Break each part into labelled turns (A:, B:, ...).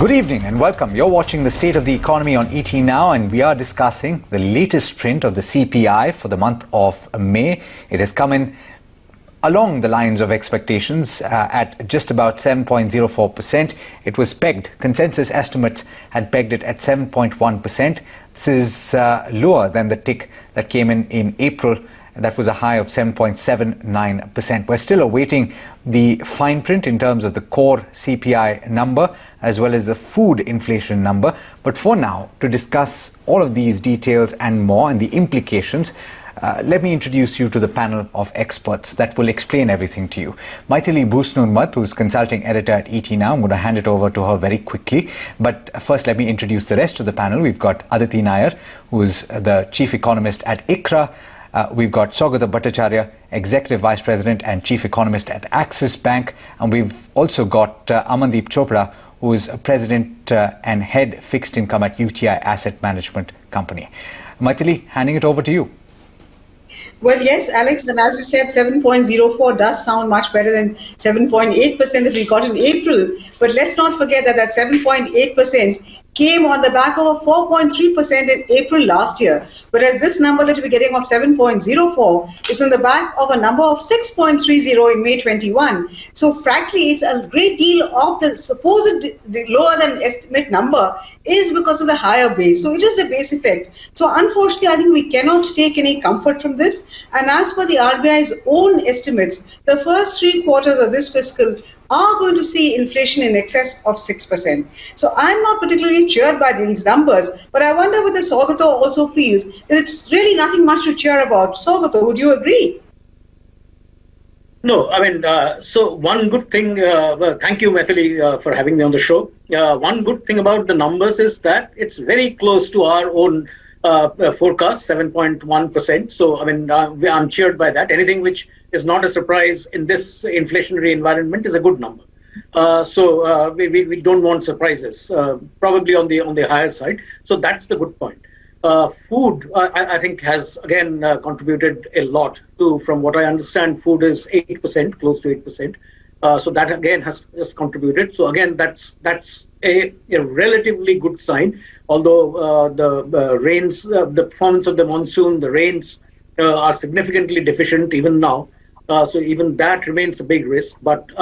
A: Good evening and welcome. You're watching the State of the Economy on ET Now, and we are discussing the latest print of the CPI for the month of May. It has come in along the lines of expectations at just about 7.04%. It was pegged, consensus estimates had pegged it at 7.1%. This is lower than the tick that came in April. That was a high of 7.79%. We're still awaiting the fine print in terms of the core CPI number as well as the food inflation number. But for now, to discuss all of these details and more and the implications, let me introduce you to the panel of experts that will explain everything to you. Maithili Bhusnurmat, who's consulting editor at ET Now. I'm going to hand it over to her very quickly. But first, let me introduce the rest of the panel. We've got Aditi Nayar, who's the chief economist at ICRA. We've got Saugata Bhattacharya, Executive Vice President and Chief Economist at Axis Bank. And we've also got Amandeep Chopra, who is President and Head Fixed Income at UTI Asset Management Company. Maithili, handing it over to you.
B: Well, yes, Alex, and as you said, 7.04 does sound much better than 7.8% that we got in April. But let's not forget that that 7.8% came on the back of a 4.3% in April last year. Whereas this number that we're getting of 7.04 is on the back of a number of 6.30 in May 21. So frankly, it's a great deal of the supposed lower than estimate number is because of the higher base. So it is the base effect. So unfortunately, I think we cannot take any comfort from this. And as per the RBI's own estimates, the first 3 quarters of this fiscal are going to see inflation in excess of 6%. So I'm not particularly cheered by these numbers, but I wonder whether Saugata also feels that it's really nothing much to cheer about. Saugata, would you agree?
C: No, I mean, so one good thing, thank you, Maithili, for having me on the show. One good thing about the numbers is that it's very close to our own forecast, 7.1%. So, I mean, I'm cheered by that. Anything which is not a surprise in this inflationary environment is a good number. So we don't want surprises, probably on the higher side. So that's the good point. Food, I think, has again contributed a lot to, from what I understand, food is 8%, close to 8%. So that again has contributed. So again, that's a relatively good sign. Although the rains, the performance of the monsoon, the rains are significantly deficient even now. So even that remains a big risk. But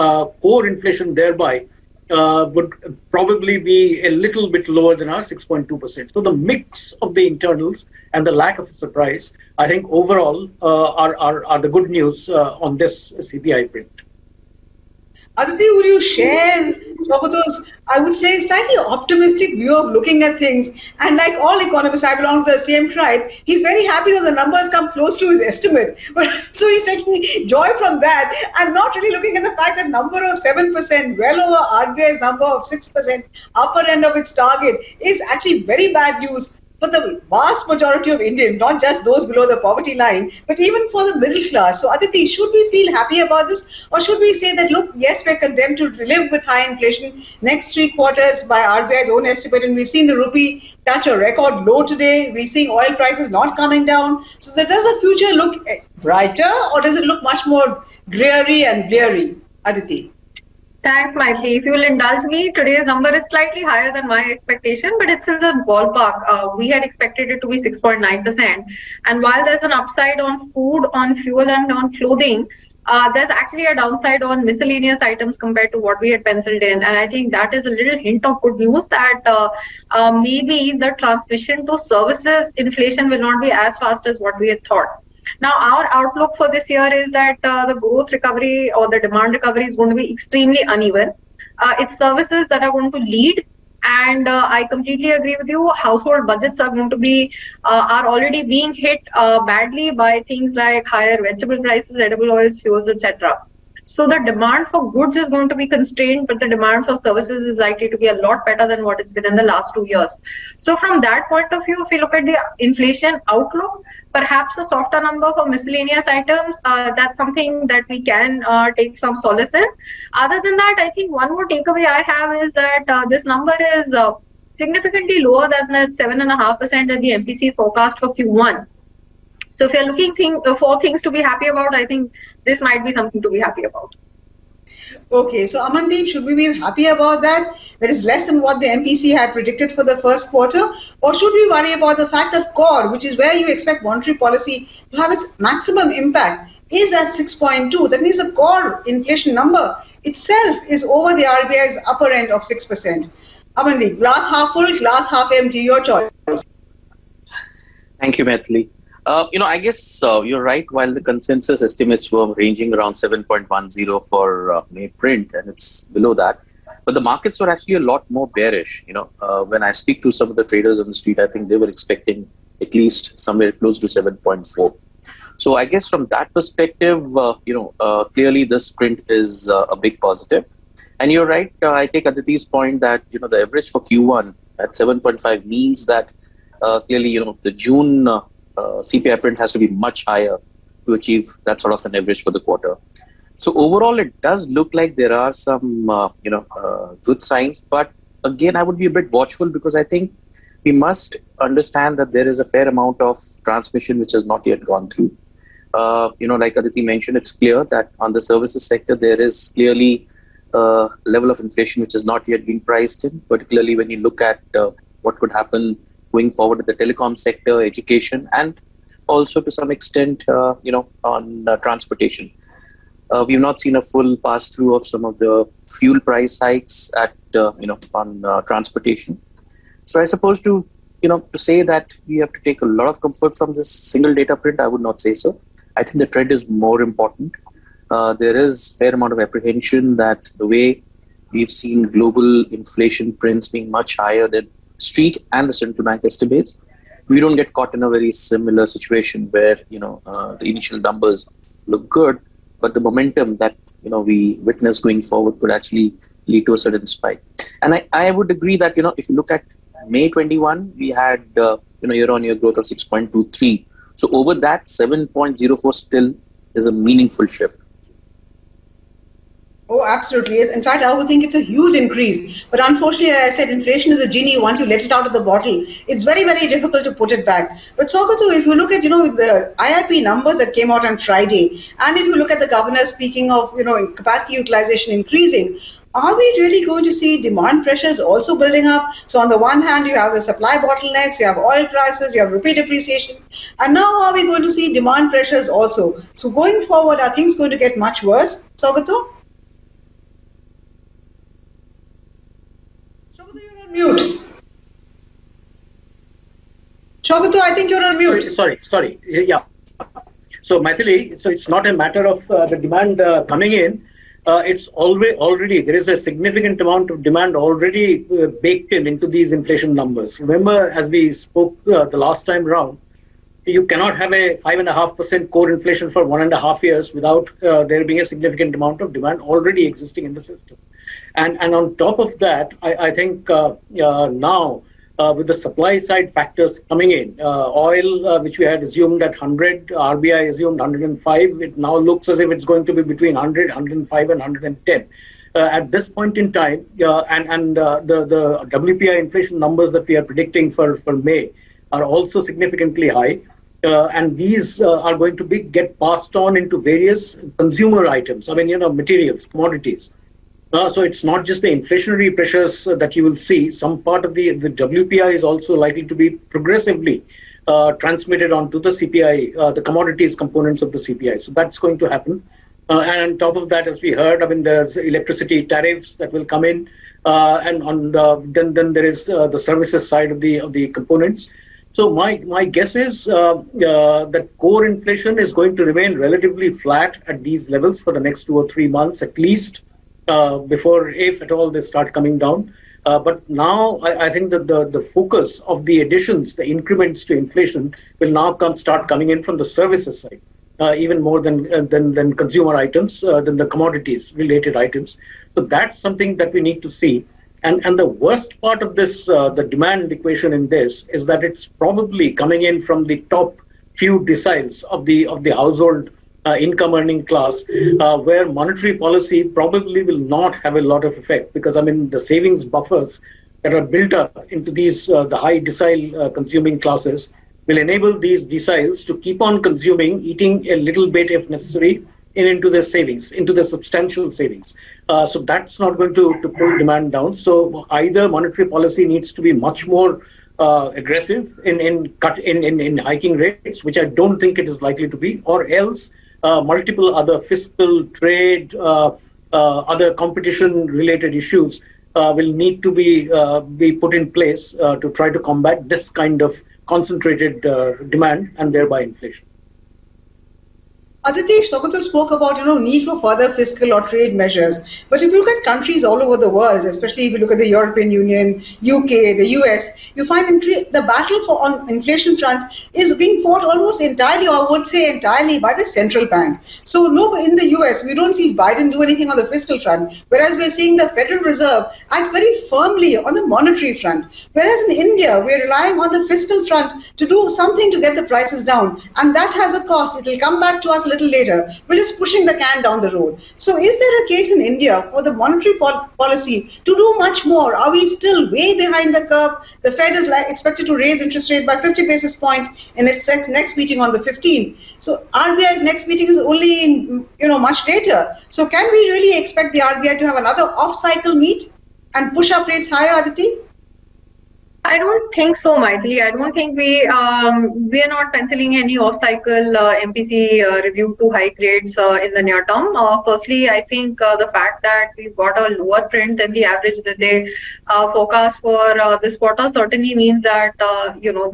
C: core inflation thereby would probably be a little bit lower than our 6.2%. So the mix of the internals and the lack of a surprise, I think overall are the good news on this CPI print.
B: Aditi, would you share Saugata's, I would say, slightly optimistic view of looking at things? And like all economists, I belong to the same tribe. He's very happy that the numbers come close to his estimate. But so he's taking joy from that and not really looking at the fact that number of 7%, well over RBI's number of 6%, upper end of its target, is actually very bad news for the vast majority of Indians, not just those below the poverty line, but even for the middle class. So Aditi, should we feel happy about this? Or should we say that, look, yes, we're condemned to live with high inflation next 3 quarters by RBI's own estimate, and we've seen the rupee touch a record low today. We're seeing oil prices not coming down. So does the future look brighter, or does it look much more dreary and bleary? Aditi.
D: Thanks, Maithili. If you will indulge me, today's number is slightly higher than my expectation, but it's in the ballpark. We had expected it to be 6.9%. And while there's an upside on food, on fuel, and on clothing, there's actually a downside on miscellaneous items compared to what we had penciled in. And I think that is a little hint of good news that maybe the transmission to services inflation will not be as fast as what we had thought. Now, our outlook for this year is that the growth recovery or the demand recovery is going to be extremely uneven. It's services that are going to lead. And I completely agree with you. Household budgets are going to be, are already being hit badly by things like higher vegetable prices, edible oils, fuels, etc. So the demand for goods is going to be constrained, but the demand for services is likely to be a lot better than what it's been in the last 2 years. So from that point of view, if you look at the inflation outlook, perhaps a softer number for miscellaneous items, that's something that we can take some solace in. Other than that, I think one more takeaway I have is that this number is significantly lower than the 7.5% that the MPC forecast for Q1. So if you're looking for things to be happy about, I think this might be something to be happy about.
B: Okay, so Amandeep, should we be happy about that? That is less than what the MPC had predicted for the first quarter? Or should we worry about the fact that core, which is where you expect monetary policy to have its maximum impact, is at 6.2? That means the core inflation number itself is over the RBI's upper end of 6%. Amandeep, glass half full, glass half empty, your choice.
E: Thank you, Maithili. I guess you're right. While the consensus estimates were ranging around 7.10 for May print, and it's below that, but the markets were actually a lot more bearish. When I speak to some of the traders on the street, I think they were expecting at least somewhere close to 7.4. So I guess from that perspective, clearly this print is a big positive. And you're right. I take Aditi's point that the average for Q1 at 7.5 means that clearly the June CPI print has to be much higher to achieve that sort of an average for the quarter. So overall, it does look like there are some good signs. But again, I would be a bit watchful because I think we must understand that there is a fair amount of transmission which has not yet gone through. Like Aditi mentioned, it's clear that on the services sector, there is clearly a level of inflation which has not yet been priced in, particularly when you look at what could happen going forward in the telecom sector, education, and also to some extent, on transportation. We've not seen a full pass-through of some of the fuel price hikes at, on transportation. So I suppose to say that we have to take a lot of comfort from this single data print, I would not say so. I think the trend is more important. There is a fair amount of apprehension that the way we've seen global inflation prints being much higher than street and the central bank estimates, we don't get caught in a very similar situation where the initial numbers look good, but the momentum that we witness going forward could actually lead to a certain spike. And I would agree that if you look at May 21, we had year-on-year growth of 6.23. So over that, 7.04 still is a meaningful shift.
B: Oh, absolutely. Yes. In fact, I would think it's a huge increase. But unfortunately, as I said, inflation is a genie. Once you let it out of the bottle, it's very, very difficult to put it back. But Saugata, if you look at, the IIP numbers that came out on Friday, and if you look at the governor speaking of, capacity utilization increasing, are we really going to see demand pressures also building up? So on the one hand, you have the supply bottlenecks, you have oil prices, you have rupee depreciation. And now are we going to see demand pressures also? So going forward, are things going to get much worse, Saugata? Mute. Shogatu, I think you're on mute.
C: Sorry. Yeah. So, Maithili, so it's not a matter of the demand coming in. It's already there is a significant amount of demand already baked into these inflation numbers. Remember, as we spoke the last time around, you cannot have a 5.5% core inflation for 1.5 years without there being a significant amount of demand already existing in the system. And on top of that, I think now with the supply side factors coming in, oil, which we had assumed at 100, RBI assumed 105, it now looks as if it's going to be between 100, 105 and 110. At this point in time, the WPI inflation numbers that we are predicting for May are also significantly high. And these are going to get passed on into various consumer items, materials, commodities. So it's not just the inflationary pressures that you will see. Some part of the WPI is also likely to be progressively transmitted onto the CPI, the commodities components of the CPI. So that's going to happen. And on top of that, as we heard, there's electricity tariffs that will come in, and then there is the services side of the components. So my guess is that core inflation is going to remain relatively flat at these levels for the next 2 or 3 months at least, before, if at all, they start coming down. But now I think that the focus of the additions, the increments to inflation, will now start coming in from the services side, even more than consumer items, than the commodities related items. So that's something that we need to see. And the worst part of this, the demand equation in this, is that it's probably coming in from the top few deciles of the household income earning class, where monetary policy probably will not have a lot of effect, because the savings buffers that are built up into these the high decile consuming classes will enable these deciles to keep on consuming, eating a little bit if necessary, into their savings, into their substantial savings. So that's not going to pull demand down. So either monetary policy needs to be much more aggressive in hiking rates, which I don't think it is likely to be, or else multiple other fiscal, trade, other competition-related issues will need to be put in place to try to combat this kind of concentrated demand and thereby inflation.
B: Aditi, Sokoto spoke about need for further fiscal or trade measures. But if you look at countries all over the world, especially if you look at the European Union, UK, the US, you find the battle on inflation front is being fought almost entirely, or I would say entirely, by the central bank. So no, in the US, we don't see Biden do anything on the fiscal front, whereas we're seeing the Federal Reserve act very firmly on the monetary front. Whereas in India, we're relying on the fiscal front to do something to get the prices down, and that has a cost. It will come back to us little later. We're just pushing the can down the road. So is there a case in India for the monetary policy to do much more? Are we still way behind the curve? The Fed is expected to raise interest rate by 50 basis points in its next meeting on the 15th. So RBI's next meeting is only in much later. So can we really expect the RBI to have another off-cycle meet and push up rates higher, Aditi?
D: I don't think so, Maithili. I don't think we are not penciling any off-cycle MPC review to hike rates in the near term. Firstly, I think the fact that we've got a lower print than the average that they forecast for this quarter certainly means that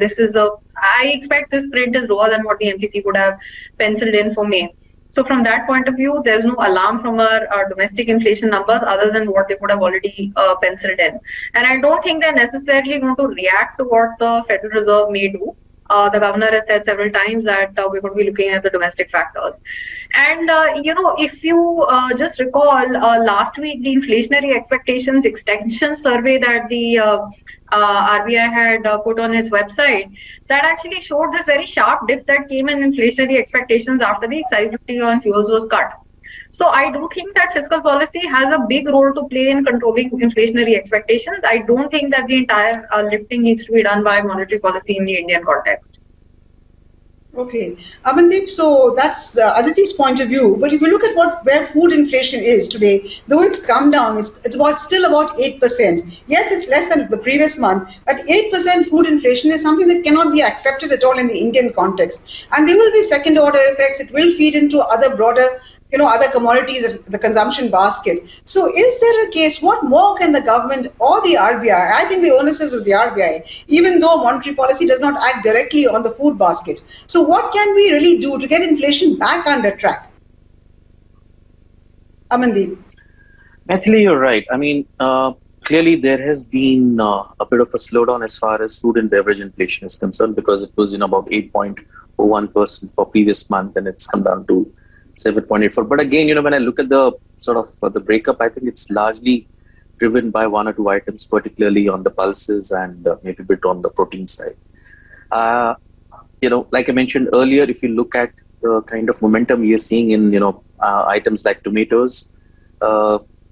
D: this is I expect this print is lower than what the MPC would have penciled in for May. So from that point of view, there's no alarm from our domestic inflation numbers other than what they would have already penciled in. And I don't think they're necessarily going to react to what the Federal Reserve may do. The governor has said several times that we're going to be looking at the domestic factors. And, if you just recall, last week, the inflationary expectations extension survey that the RBI had put on its website, that actually showed this very sharp dip that came in inflationary expectations after the excise duty on fuels was cut. So I do think that fiscal policy has a big role to play in controlling inflationary expectations. I don't think that the entire lifting needs to be done by monetary policy in the Indian context.
B: Okay, Amandeep, so that's Aditi's point of view. But if you look at where food inflation is today, though it's come down, it's still about 8%. Yes, it's less than the previous month, but 8% food inflation is something that cannot be accepted at all in the Indian context. And there will be second order effects. It will feed into other broader other commodities of the consumption basket. So is there a case, what more can the government or the RBI, I think the onus is with the RBI, even though monetary policy does not act directly on the food basket. So what can we really do to get inflation back under track? Amandeep.
E: Actually, you're right. I mean, clearly there has been a bit of a slowdown as far as food and beverage inflation is concerned, because it was about 8.01% for previous month, and it's come down to 7.84. But again, when I look at the sort of the breakup, I think it's largely driven by one or two items, particularly on the pulses and maybe a bit on the protein side. Like I mentioned earlier, if you look at the kind of momentum we are seeing in, items like tomatoes,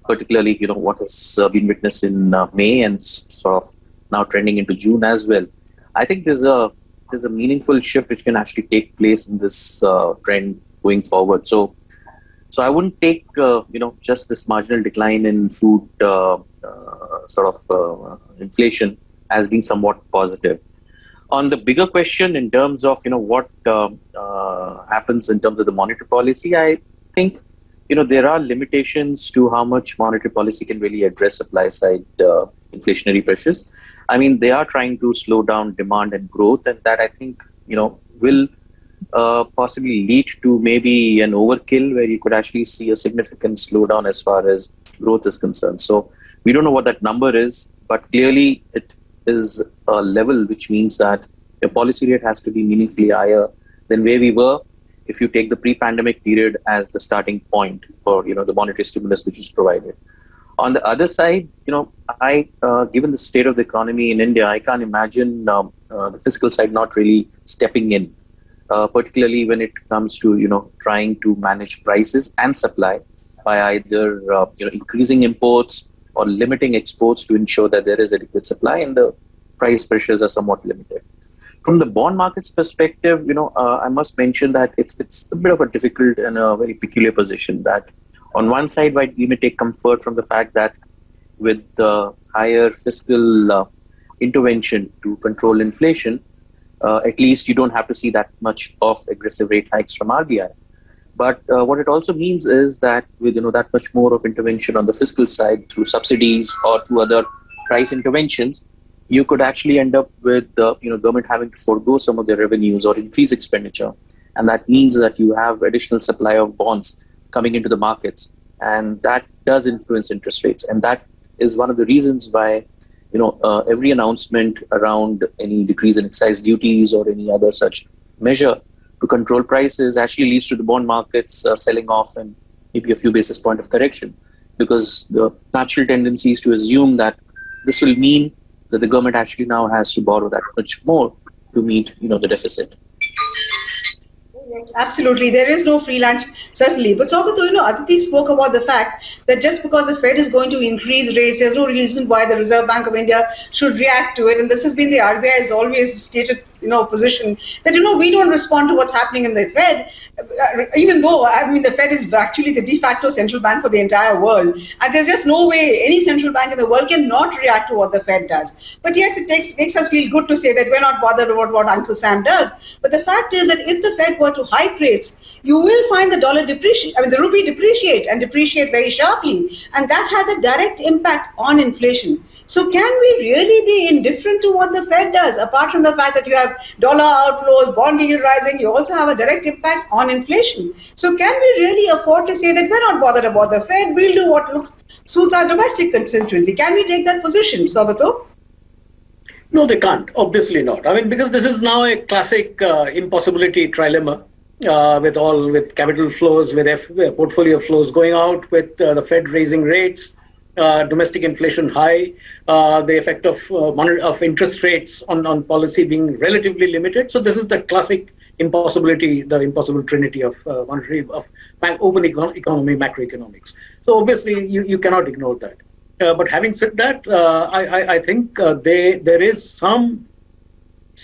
E: particularly, what has been witnessed in May and sort of now trending into June as well. I think there's a meaningful shift which can actually take place in this trend going forward. So I wouldn't take, just this marginal decline in food inflation as being somewhat positive. On the bigger question in terms of, what happens in terms of the monetary policy, I think, there are limitations to how much monetary policy can really address supply side inflationary pressures. I mean, they are trying to slow down demand and growth, and that I think, will possibly lead to maybe an overkill where you could actually see a significant slowdown as far as growth is concerned. So we don't know what that number is, but clearly it is a level which means that a policy rate has to be meaningfully higher than where we were if you take the pre-pandemic period as the starting point for the monetary stimulus which is provided. On the other side, I given the state of the economy in India, I can't imagine the fiscal side not really stepping in. Particularly when it comes to trying to manage prices and supply by either increasing imports or limiting exports to ensure that there is adequate supply and the price pressures are somewhat limited. From the bond market's perspective, I must mention that it's a bit of a difficult and a very peculiar position. That on one side, we may take comfort from the fact that with the higher fiscal intervention to control inflation, at least you don't have to see that much of aggressive rate hikes from RBI. But what it also means is that with that much more of intervention on the fiscal side through subsidies or through other price interventions, you could actually end up with the government having to forego some of their revenues or increase expenditure, and that means that you have additional supply of bonds coming into the markets, and that does influence interest rates, and that is one of the reasons why every announcement around any decrease in excise duties or any other such measure to control prices actually leads to the bond markets selling off and maybe a few basis point of correction, because the natural tendency is to assume that this will mean that the government actually now has to borrow that much more to meet the deficit.
B: Yes, absolutely. There is no free lunch, certainly. But Sobato, Aditi spoke about the fact that just because the Fed is going to increase rates, there's no reason why the Reserve Bank of India should react to it. And this has been the RBI's always stated, position that, we don't respond to what's happening in the Fed, even though, the Fed is actually the de facto central bank for the entire world. And there's just no way any central bank in the world can not react to what the Fed does. But yes, it makes us feel good to say that we're not bothered about what Uncle Sam does. But the fact is that if the Fed were to hike rates, you will find the the rupee depreciate and depreciate very sharply. And that has a direct impact on inflation. So can we really be indifferent to what the Fed does? Apart from the fact that you have dollar outflows, bond yield rising, you also have a direct impact on inflation. So can we really afford to say that we're not bothered about the Fed, we'll do what suits our domestic constituency? Can we take that position, Sobato?
C: No, they can't. Obviously not. Because this is now a classic impossibility trilemma with capital flows, with portfolio flows going out, with the Fed raising rates, domestic inflation high, the effect of interest rates on policy being relatively limited. So this is the classic impossibility, the impossible trinity of open economy, macroeconomics. So obviously you cannot ignore that. But having said that, I think there is some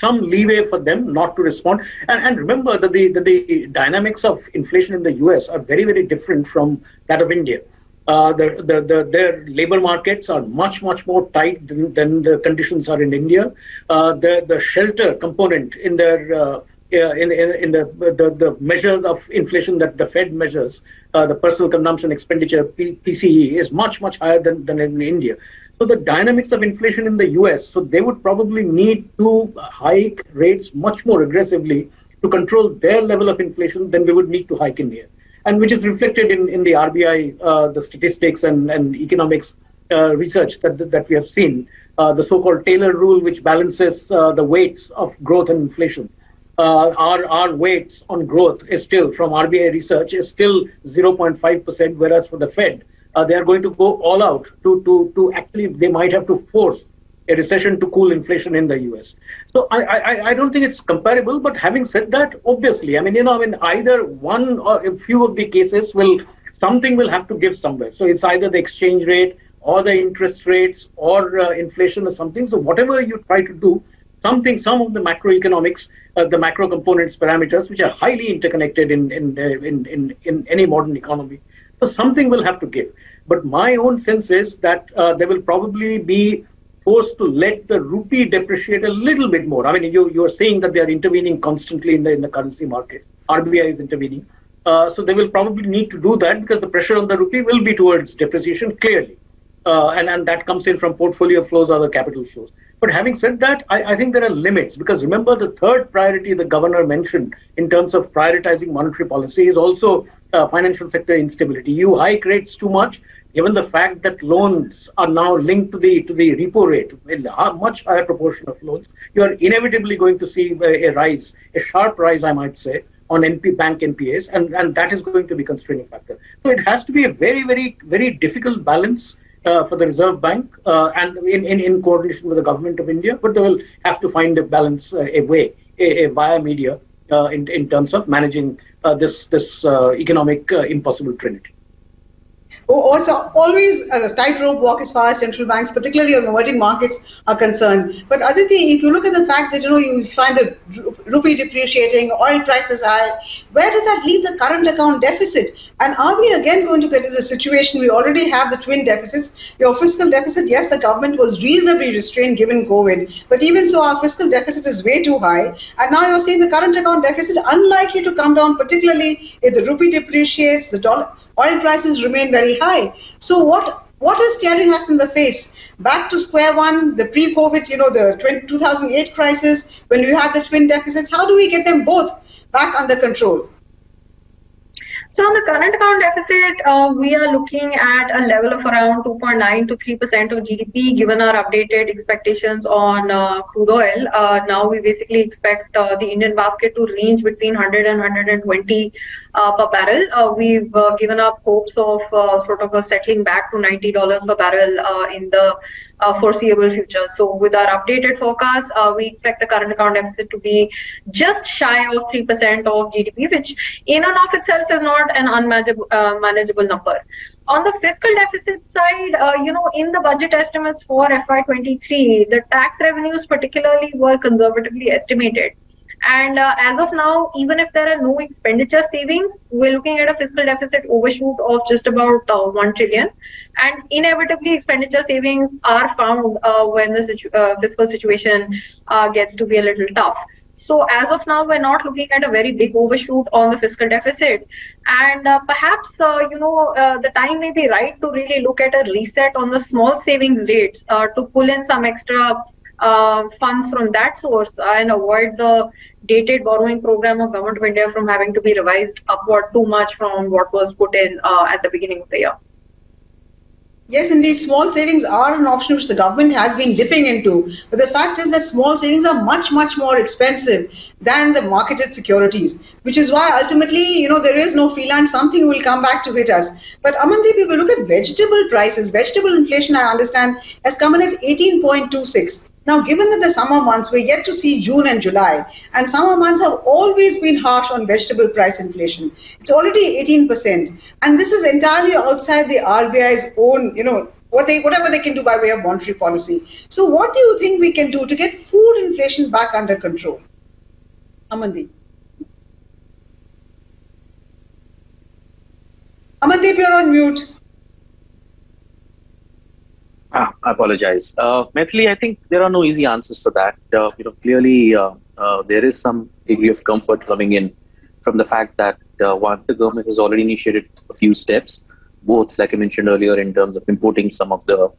C: leeway for them not to respond. And remember that the dynamics of inflation in the US are very, very different from that of India. Their labor markets are much more tight than the conditions are in India. The shelter component in their in the measure of inflation that the Fed measures, the personal consumption expenditure PCE, is much higher than in India. So the dynamics of inflation in the US, so they would probably need to hike rates much more aggressively to control their level of inflation than we would need to hike in here. And which is reflected in the RBI, the statistics and economics research that we have seen, the so-called Taylor rule, which balances the weights of growth and inflation. Our weights on growth is still, from RBI research, is still 0.5%, whereas for the Fed, they are going to go all out to actually, they might have to force a recession to cool inflation in the US. So I don't think it's comparable. But having said that, obviously, either one or a few of the cases something will have to give somewhere. So it's either the exchange rate or the interest rates or inflation or something. So whatever you try to do, some of the macroeconomics, the macro components parameters, which are highly interconnected in any modern economy. So something will have to give. But my own sense is that they will probably be forced to let the rupee depreciate a little bit more. You're saying that they are intervening constantly in the currency market. RBI is intervening. So they will probably need to do that because the pressure on the rupee will be towards depreciation, clearly. And that comes in from portfolio flows or the capital flows. But having said that, I think there are limits, because remember, the third priority the governor mentioned in terms of prioritizing monetary policy is also financial sector instability. You hike rates too much, given the fact that loans are now linked to the repo rate, a much higher proportion of loans, you are inevitably going to see a sharp rise, I might say, on bank NPAs, and that is going to be a constraining factor. So it has to be a very, very, very difficult balance for the Reserve Bank and in coordination with the government of India, but they will have to find a balance, a via media in terms of managing this economic impossible trinity.
B: Also, always a tightrope walk as far as central banks, particularly on emerging markets, are concerned. But Aditi, if you look at the fact that you find the rupee depreciating, oil prices high, where does that leave the current account deficit? And are we again going to get into a situation we already have the twin deficits? Your fiscal deficit, yes, the government was reasonably restrained given COVID, but even so, our fiscal deficit is way too high. And now you're saying the current account deficit unlikely to come down, particularly if the rupee depreciates, the oil prices remain very high. So what is staring us in the face? Back to square one, the pre-COVID, the 2008 crisis, when we had the twin deficits, how do we get them both back under control?
D: So on the current account deficit, we are looking at a level of around 2.9 to 3% of GDP, given our updated expectations on crude oil. Now we basically expect the Indian basket to range between 100 and 120 per barrel. We've given up hopes of sort of a settling back to $90 per barrel in the foreseeable future. So with our updated forecast, we expect the current account deficit to be just shy of 3% of GDP, which in and of itself is not an unmanageable number. On the fiscal deficit side, in the budget estimates for FY23, the tax revenues particularly were conservatively estimated. And as of now, even if there are no expenditure savings, we're looking at a fiscal deficit overshoot of just about 1 trillion. And inevitably, expenditure savings are found when the fiscal situation gets to be a little tough. So as of now, we're not looking at a very big overshoot on the fiscal deficit. And perhaps, the time may be right to really look at a reset on the small savings rates to pull in some extra funds from that source and avoid the dated borrowing program of Government of India from having to be revised upward too much from what was put in at the beginning of the year.
B: Yes, indeed, small savings are an option which the government has been dipping into. But the fact is that small savings are much, much more expensive than the marketed securities, which is why ultimately, there is no free lunch. Something will come back to hit us. But Amandeep, if we look at vegetable prices, vegetable inflation, I understand, has come in at 18.26. Now, given that the summer months, we're yet to see June and July, and summer months have always been harsh on vegetable price inflation. It's already 18%. And this is entirely outside the RBI's own, whatever they can do by way of monetary policy. So what do you think we can do to get food inflation back under control? Amandeep. Amandeep, you're on mute.
E: I apologize. Maithili, I think there are no easy answers for that. Clearly there is some degree of comfort coming in from the fact that the government has already initiated a few steps, both, like I mentioned earlier, in terms of importing some of the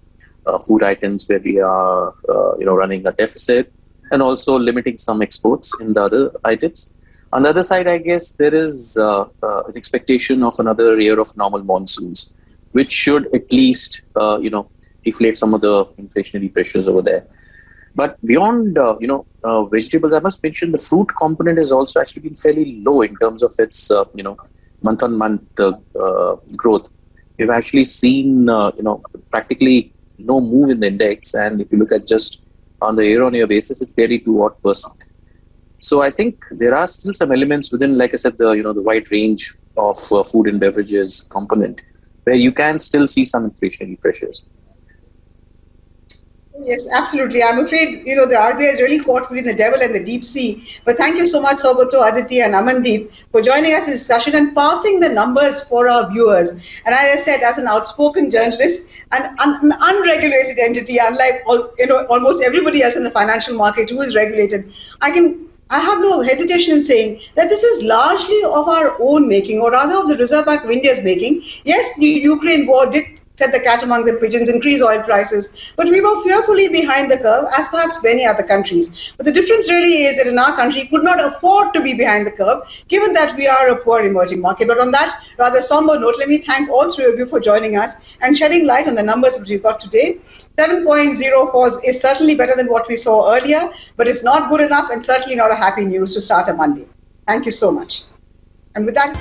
E: food items where we are, running a deficit, and also limiting some exports in the other items. On the other side, I guess there is an expectation of another year of normal monsoons, which should at least, deflate some of the inflationary pressures over there. But beyond, vegetables, I must mention the fruit component has also actually been fairly low in terms of its, month-on-month growth. We've actually seen, practically no move in the index. And if you look at just on the year-on-year basis, it's barely 2%. So I think there are still some elements within, like I said, the wide range of food and beverages component where you can still see some inflationary pressures.
B: Yes, absolutely. I'm afraid, the RBI is really caught between the devil and the deep sea. But thank you so much, Sobato, Aditi and Amandeep, for joining us in this discussion and passing the numbers for our viewers. And as I said, as an outspoken journalist and an unregulated entity, unlike almost everybody else in the financial market who is regulated, I have no hesitation in saying that this is largely of our own making, or rather of the Reserve Bank of India's making. Yes, the Ukraine war did set the cat among the pigeons, increase oil prices. But we were fearfully behind the curve, as perhaps many other countries. But the difference really is that in our country, we could not afford to be behind the curve, given that we are a poor emerging market. But on that rather somber note, let me thank all three of you for joining us and shedding light on the numbers that we've got today. 7.04 is certainly better than what we saw earlier, but it's not good enough and certainly not a happy news to start a Monday. Thank you so much. And with that,